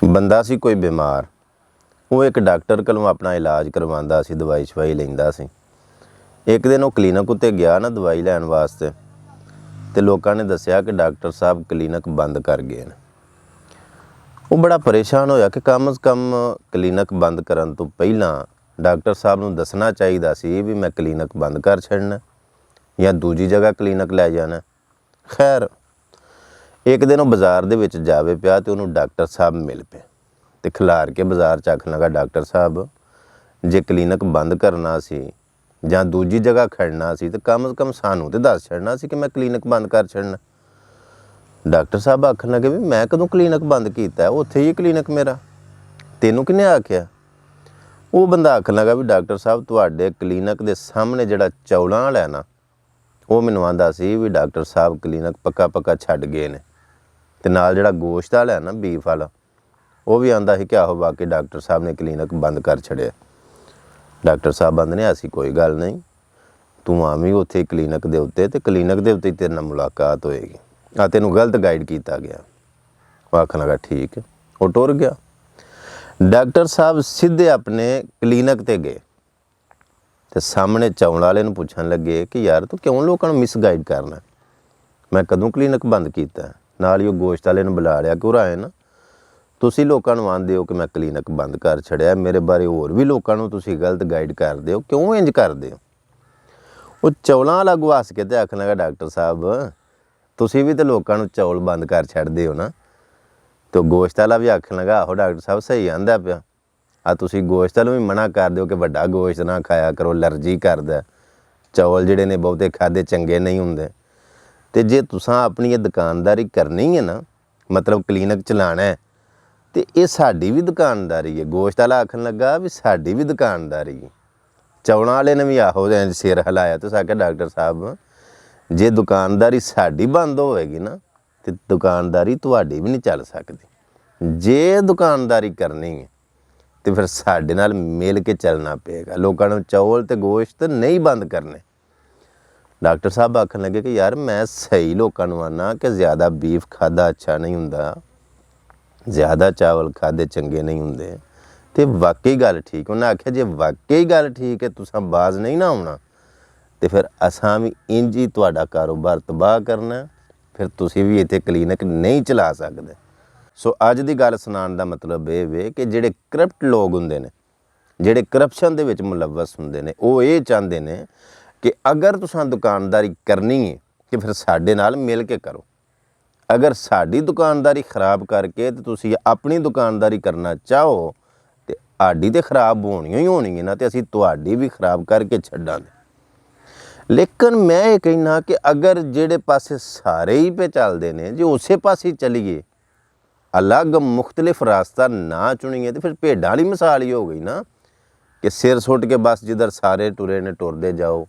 ਬੰਦਾ ਸੀ ਕੋਈ ਬਿਮਾਰ। ਉਹ ਇੱਕ ਡਾਕਟਰ ਕੋਲੋਂ ਆਪਣਾ ਇਲਾਜ ਕਰਵਾਉਂਦਾ ਸੀ, ਦਵਾਈ ਸ਼ਵਾਈ ਲੈਂਦਾ ਸੀ। ਇੱਕ ਦਿਨ ਉਹ ਕਲੀਨਿਕ ਉੱਤੇ ਗਿਆ ਨਾ ਦਵਾਈ ਲੈਣ ਵਾਸਤੇ, ਤੇ ਲੋਕਾਂ ਨੇ ਦੱਸਿਆ ਕਿ ਡਾਕਟਰ ਸਾਹਿਬ ਕਲੀਨਿਕ ਬੰਦ ਕਰ ਗਏ ਨੇ। ਉਹ ਬੜਾ ਪਰੇਸ਼ਾਨ ਹੋਇਆ ਕਿ ਕਮ ਸੇ ਕਮ ਕਲੀਨਿਕ ਬੰਦ ਕਰਨ ਤੋਂ ਪਹਿਲਾਂ ਡਾਕਟਰ ਸਾਹਿਬ ਨੂੰ ਦੱਸਣਾ ਚਾਹੀਦਾ ਸੀ ਵੀ ਮੈਂ ਕਲੀਨਿਕ ਬੰਦ ਕਰ ਛੱਡਣਾ ਜਾਂ ਦੂਜੀ ਜਗ੍ਹਾ ਕਲੀਨਿਕ ਲੈ ਜਾਣਾ। ਖੈਰ, ਇੱਕ ਦਿਨ ਉਹ ਬਾਜ਼ਾਰ ਦੇ ਵਿੱਚ ਜਾਵੇ ਪਿਆ ਤੇ ਉਹਨੂੰ ਡਾਕਟਰ ਸਾਹਿਬ ਮਿਲ ਪਏ ਤੇ ਖਿਲਾਰ ਕੇ ਬਾਜ਼ਾਰ 'ਚ ਆਖਣ ਲੱਗਾ, ਡਾਕਟਰ ਸਾਹਿਬ ਜੇ ਕਲੀਨਿਕ ਬੰਦ ਕਰਨਾ ਸੀ ਜਾਂ ਦੂਜੀ ਜਗ੍ਹਾ ਖੜਨਾ ਸੀ ਤੇ ਕਮ ਸੇ ਕਮ ਸਾਨੂੰ ਤੇ ਦੱਸ ਛੱਡਣਾ ਸੀ ਕਿ ਮੈਂ ਕਲੀਨਿਕ ਬੰਦ ਕਰ ਛੱਡਣਾ। ਡਾਕਟਰ ਸਾਹਿਬ ਆਖਣ ਲੱਗੇ ਵੀ ਮੈਂ ਕਦੋਂ ਕਲੀਨਿਕ ਬੰਦ ਕੀਤਾ, ਉੱਥੇ ਹੀ ਕਲੀਨਿਕ ਮੇਰਾ, ਤੈਨੂੰ ਕਿਹਨੇ ਆਖਿਆ? ਉਹ ਬੰਦਾ ਆਖਣ ਲੱਗਾ ਵੀ ਡਾਕਟਰ ਸਾਹਿਬ ਤੁਹਾਡੇ ਕਲੀਨਿਕ ਦੇ ਸਾਹਮਣੇ ਜਿਹੜਾ ਚੌਲਾਂ ਵਾਲਾ ਹੈ ਨਾ, ਉਹ ਮੈਨੂੰ ਆਂਦਾ ਸੀ ਵੀ ਡਾਕਟਰ ਸਾਹਿਬ ਕਲੀਨਿਕ ਪੱਕਾ ਛੱਡ ਗਏ ਨੇ, ਤੇ ਨਾਲ ਜਿਹੜਾ ਗੋਸ਼ਤ ਵਾਲਾ ਹੈ ਨਾ, ਬੀਫ ਵਾਲਾ, ਉਹ ਵੀ ਆਂਦਾ ਸੀ ਕਿ ਆਹੋ ਵਾਕਈ ਡਾਕਟਰ ਸਾਹਿਬ ਨੇ ਕਲੀਨਿਕ ਬੰਦ ਕਰ ਛੱਡਿਆ। ਡਾਕਟਰ ਸਾਹਿਬ ਬੰਦ ਨੇ, ਐਸੀ ਕੋਈ ਗੱਲ ਨਹੀਂ, ਤੂੰ ਆਵੀਂ ਉੱਥੇ ਕਲੀਨਿਕ ਦੇ ਉੱਤੇ ਤੇ ਕਲੀਨਿਕ ਦੇ ਉੱਤੇ ਤੇਰੇ ਨਾਲ ਮੁਲਾਕਾਤ ਹੋਏਗੀ। ਆ ਤੈਨੂੰ ਗਲਤ ਗਾਈਡ ਕੀਤਾ ਗਿਆ। ਉਹ ਆਖਣ ਲੱਗਾ ਠੀਕ ਹੈ। ਉਹ ਟੁਰ ਗਿਆ। ਡਾਕਟਰ ਸਾਹਿਬ ਸਿੱਧੇ ਆਪਣੇ ਕਲੀਨਿਕ 'ਤੇ ਗਏ ਤੇ ਸਾਹਮਣੇ ਚੌਲ ਵਾਲੇ ਨੂੰ ਪੁੱਛਣ ਲੱਗੇ ਕਿ ਯਾਰ ਤੂੰ ਕਿਉਂ ਲੋਕਾਂ ਨੂੰ ਮਿਸਗਾਈਡ ਕਰਨਾ, ਮੈਂ ਕਦੋਂ ਕਲੀਨਿਕ ਬੰਦ ਕੀਤਾ? ਨਾਲ ਹੀ ਉਹ ਗੋਸ਼ਤ ਵਾਲੇ ਨੂੰ ਬੁਲਾ ਲਿਆ ਕਿ ਉਰਾ ਨਾ, ਤੁਸੀਂ ਲੋਕਾਂ ਨੂੰ ਆਂਦੇ ਹੋ ਕਿ ਮੈਂ ਕਲੀਨਿਕ ਬੰਦ ਕਰ ਛੱਡਿਆ, ਮੇਰੇ ਬਾਰੇ ਹੋਰ ਵੀ ਲੋਕਾਂ ਨੂੰ ਤੁਸੀਂ ਗਲਤ ਗਾਈਡ ਕਰਦੇ ਹੋ, ਕਿਉਂ ਇੰਜ ਕਰਦੇ ਹੋ? ਉਹ ਚੌਲਾਂ ਵਾਲਾ ਗੁਆਸ ਕੇ ਤੇ ਆਖਣ ਲੱਗਾ, ਡਾਕਟਰ ਸਾਹਿਬ ਤੁਸੀਂ ਵੀ ਤਾਂ ਲੋਕਾਂ ਨੂੰ ਚੌਲ ਬੰਦ ਕਰ ਛੱਡਦੇ ਹੋ ਨਾ। ਤੇ ਉਹ ਗੋਸ਼ਤ ਵਾਲਾ ਵੀ ਆਖਣ ਲੱਗਾ, ਆਹੋ ਡਾਕਟਰ ਸਾਹਿਬ ਸਹੀ ਆਂਦਾ ਪਿਆ, ਆ ਤੁਸੀਂ ਗੋਸ਼ਤ ਵਾਲੇ ਨੂੰ ਵੀ ਮਨਾ ਕਰ ਦਿਓ ਕਿ ਵੱਡਾ ਗੋਸ਼ਤ ਨਾ ਖਾਇਆ ਕਰੋ, ਐਲਰਜੀ ਕਰਦਾ, ਚੌਲ ਜਿਹੜੇ ਨੇ ਬਹੁਤੇ ਖਾਦੇ ਚੰਗੇ ਨਹੀਂ ਹੁੰਦੇ। ਤੇ ਜੇ ਤੁਸੀਂ ਆਪਣੀ ਇਹ ਦੁਕਾਨਦਾਰੀ ਕਰਨੀ ਹੈ ਨਾ, ਮਤਲਬ ਕਲੀਨਿਕ ਚਲਾਉਣਾ ਹੈ, ਤੇ ਇਹ ਸਾਡੀ ਵੀ ਦੁਕਾਨਦਾਰੀ ਹੈ। ਗੋਸ਼ਤ ਵਾਲਾ ਆਖਣ ਲੱਗਾ ਵੀ ਸਾਡੀ ਵੀ ਦੁਕਾਨਦਾਰੀ ਹੈ। ਚੌਲਾਂ ਵਾਲੇ ਨੇ ਵੀ ਆਹੋ ਜਿਹਾ ਸਿਰ ਹਿਲਾਇਆ ਤੇ ਆਖਿਆ, ਡਾਕਟਰ ਸਾਹਿਬ ਜੇ ਦੁਕਾਨਦਾਰੀ ਸਾਡੀ ਬੰਦ ਹੋਵੇਗੀ ਨਾ ਤੇ ਦੁਕਾਨਦਾਰੀ ਤੁਹਾਡੀ ਵੀ ਨਹੀਂ ਚੱਲ ਸਕਦੀ। ਜੇ ਦੁਕਾਨਦਾਰੀ ਕਰਨੀ ਹੈ ਤੇ ਫਿਰ ਸਾਡੇ ਨਾਲ ਮਿਲ ਕੇ ਚੱਲਣਾ ਪਏਗਾ, ਲੋਕਾਂ ਨੂੰ ਚੌਲ ਤੇ ਗੋਸ਼ਤ ਨਹੀਂ ਬੰਦ ਕਰਨੇ। ਡਾਕਟਰ ਸਾਹਿਬ ਆਖਣ ਲੱਗੇ ਕਿ ਯਾਰ ਮੈਂ ਸਹੀ ਲੋਕਾਂ ਨੂੰ ਆਨਾ ਕਿ ਜ਼ਿਆਦਾ ਬੀਫ ਖਾਦਾ ਅੱਛਾ ਨਹੀਂ ਹੁੰਦਾ, ਜ਼ਿਆਦਾ ਚਾਵਲ ਖਾਦੇ ਚੰਗੇ ਨਹੀਂ ਹੁੰਦੇ, ਤੇ ਵਾਕਈ ਗੱਲ ਠੀਕ। ਉਹਨਾਂ ਆਖਿਆ ਜੇ ਵਾਕਈ ਗੱਲ ਠੀਕ ਹੈ, ਤੁਸੀਂ ਬਾਜ਼ ਨਹੀਂ ਨਾ ਆਉਣਾ, ਤੇ ਫਿਰ ਅਸਾਂ ਵੀ ਇੰਝ ਹੀ ਤੁਹਾਡਾ ਕਾਰੋਬਾਰ ਤਬਾਹ ਕਰਨਾ, ਫਿਰ ਤੁਸੀਂ ਵੀ ਇੱਥੇ ਕਲੀਨਿਕ ਨਹੀਂ ਚਲਾ ਸਕਦੇ। ਸੋ ਅੱਜ ਦੀ ਗੱਲ ਸੁਣਾਉਣ ਦਾ ਮਤਲਬ ਇਹ ਵੇ ਕਿ ਜਿਹੜੇ ਕਰਪਟ ਲੋਕ ਹੁੰਦੇ ਨੇ, ਜਿਹੜੇ ਕਰਪਸ਼ਨ ਦੇ ਵਿੱਚ ਮੁਲਵਸ ਹੁੰਦੇ ਨੇ, ਉਹ ਇਹ ਚਾਹੁੰਦੇ ਨੇ ਕਿ ਅਗਰ ਤੁਸੀਂ ਦੁਕਾਨਦਾਰੀ ਕਰਨੀ ਹੈ ਕਿ ਫਿਰ ਸਾਡੇ ਨਾਲ ਮਿਲ ਕੇ ਕਰੋ। ਅਗਰ ਸਾਡੀ ਦੁਕਾਨਦਾਰੀ ਖਰਾਬ ਕਰਕੇ ਤੇ ਤੁਸੀਂ ਆਪਣੀ ਦੁਕਾਨਦਾਰੀ ਕਰਨਾ ਚਾਹੋ ਤੇ ਸਾਡੀ ਤੇ ਖਰਾਬ ਹੋਣੀ ਹੀ ਹੋਣੀ ਹੈ ਨਾ, ਤੇ ਅਸੀਂ ਤੁਹਾਡੀ ਵੀ ਖਰਾਬ ਕਰਕੇ ਛੱਡਾਂਗੇ। ਲੇਕਿਨ ਮੈਂ ਇਹ ਕਹਿਣਾ ਕਿ ਅਗਰ ਜਿਹੜੇ ਪਾਸੇ ਸਾਰੇ ਹੀ ਪੇ ਚੱਲਦੇ ਨੇ, ਜੇ ਉਸੇ ਪਾਸੇ ਚਲੀਏ, ਅਲੱਗ ਮੁਖਤਲਿਫ ਰਾਸਤਾ ਨਾ ਚੁਣੀਏ, ਤੇ ਫਿਰ ਭੇਡਾਂ ਵਾਲੀ ਮਿਸਾਲ ਹੀ ਹੋ ਗਈ ਨਾ ਕਿ ਸਿਰ ਸੁੱਟ ਕੇ ਬਸ ਜਿੱਧਰ ਸਾਰੇ ਟੁਰੇ ਨੇ ਟੁਰਦੇ ਜਾਓ।